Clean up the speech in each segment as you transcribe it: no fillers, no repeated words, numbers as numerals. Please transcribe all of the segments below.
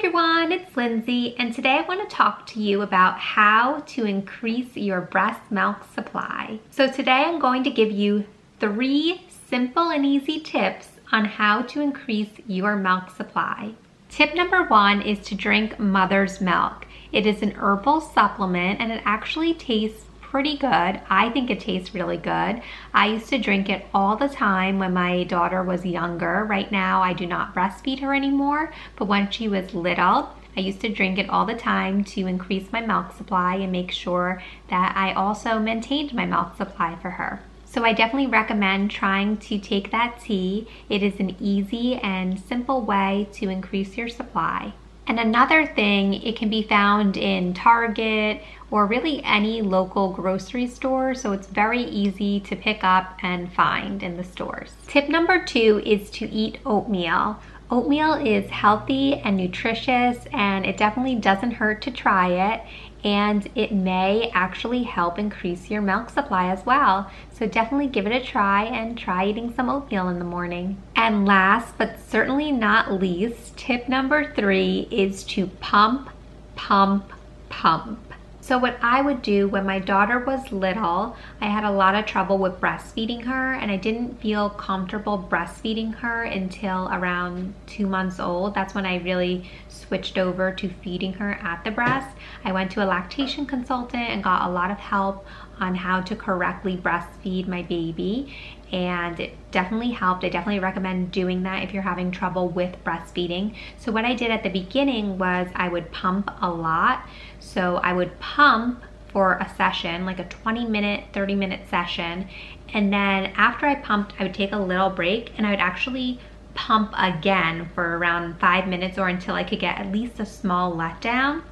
everyone, it's Lindsay, and today I want to talk to you about how to increase your breast milk supply. So today I'm going to give you 3 simple and easy tips on how to increase your milk supply. Tip number 1 is to drink mother's milk. It is an herbal supplement and it actually tastes pretty good. I think it tastes really good. I used to drink it all the time when my daughter was younger. Right now I do not breastfeed her anymore, but when she was little, I used to drink it all the time to increase my milk supply and make sure that I also maintained my milk supply for her. So I definitely recommend trying to take that tea. It is an easy and simple way to increase your supply. And another thing, it can be found in Target or really any local grocery store, so it's very easy to pick up and find in the stores. Tip number 2 is to eat oatmeal. Oatmeal is healthy and nutritious, and it definitely doesn't hurt to try it, and it may actually help increase your milk supply as well. So definitely give it a try and try eating some oatmeal in the morning. And last but certainly not least, tip number 3 is to pump, pump, pump. So what I would do when my daughter was little, I had a lot of trouble with breastfeeding her, and I didn't feel comfortable breastfeeding her until around 2 months old. That's when I really switched over to feeding her at the breast. I went to a lactation consultant and got a lot of help on how to correctly breastfeed my baby, and it definitely helped. I definitely recommend doing that if you're having trouble with breastfeeding. So what I did at the beginning was I would pump a lot. So I would pump for a session, like a 20-minute, 30-minute session, and then after I pumped, I would take a little break and I would actually pump again for around 5 minutes or until I could get at least a small letdown.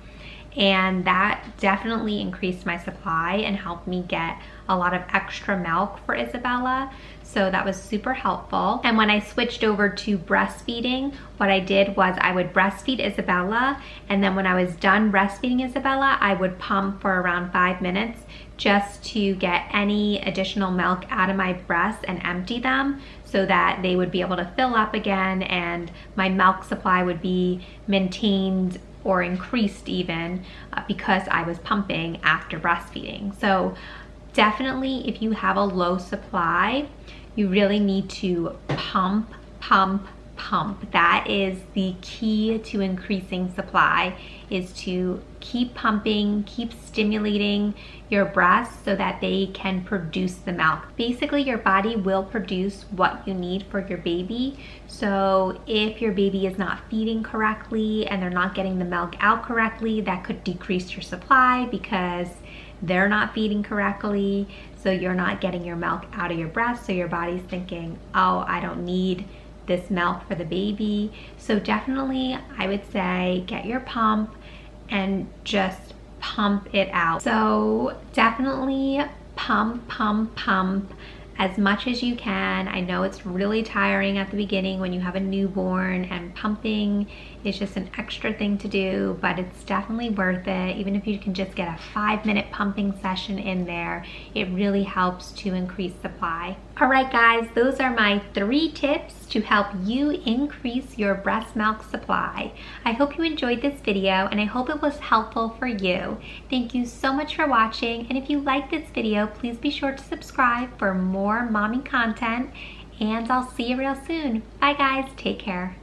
And that definitely increased my supply and helped me get a lot of extra milk for Isabella. So that was super helpful. And when I switched over to breastfeeding, what I did was I would breastfeed Isabella, and then when I was done breastfeeding Isabella, I would pump for around 5 minutes just to get any additional milk out of my breasts and empty them so that they would be able to fill up again and my milk supply would be maintained or increased even because I was pumping after breastfeeding. So definitely if you have a low supply, you really need to pump, pump, pump. That is the key to increasing supply, is to keep pumping, keep stimulating your breasts so that they can produce the milk. Basically, your body will produce what you need for your baby. So if your baby is not feeding correctly and they're not getting the milk out correctly, that could decrease your supply because they're not feeding correctly. So you're not getting your milk out of your breast. So your body's thinking, oh, I don't need this milk for the baby. So definitely I would say get your pump and just pump it out. So definitely pump, pump, pump as much as you can. I know it's really tiring at the beginning when you have a newborn, and pumping is just an extra thing to do, but it's definitely worth it. Even if you can just get a 5-minute pumping session in there, it really helps to increase supply. All right guys, those are my 3 tips to help you increase your breast milk supply. I hope you enjoyed this video and I hope it was helpful for you. Thank you so much for watching, and if you like this video, please be sure to subscribe for more mommy content, and I'll see you real soon. Bye guys, take care.